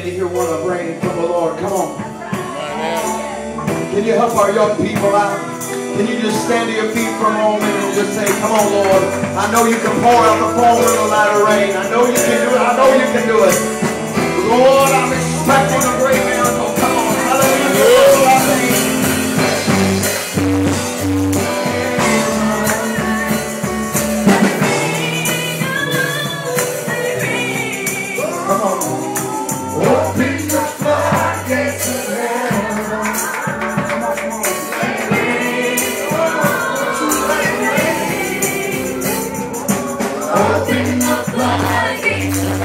many here want to rain from the Lord? Come on. Can you help our young people out? Can you just stand to your feet for a moment and just say, come on, Lord. I know you can pour out the foam in the light of rain. I know you can do it. I know you can do it. Lord, I'm expecting a great miracle. Come on. Hallelujah. Come on. Open the floodgates of heaven. Open the floodgates of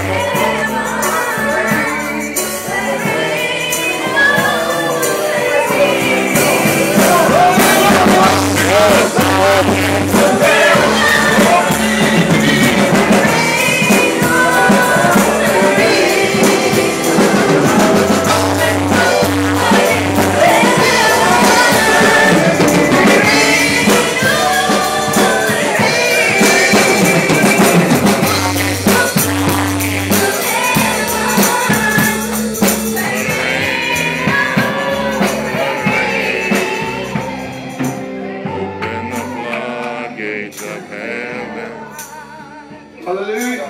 Hallelujah.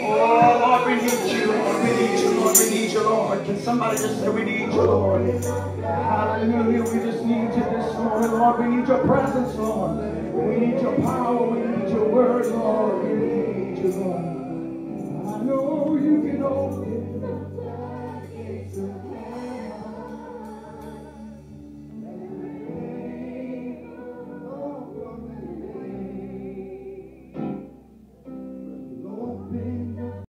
Oh, Lord, we need you. Lord, we need you. Lord, we need you, Lord. Can somebody just say we need you, Lord? Hallelujah. We just need you this morning, Lord. We need your presence, Lord. We need your power. We need your word, Lord. We need you, Lord.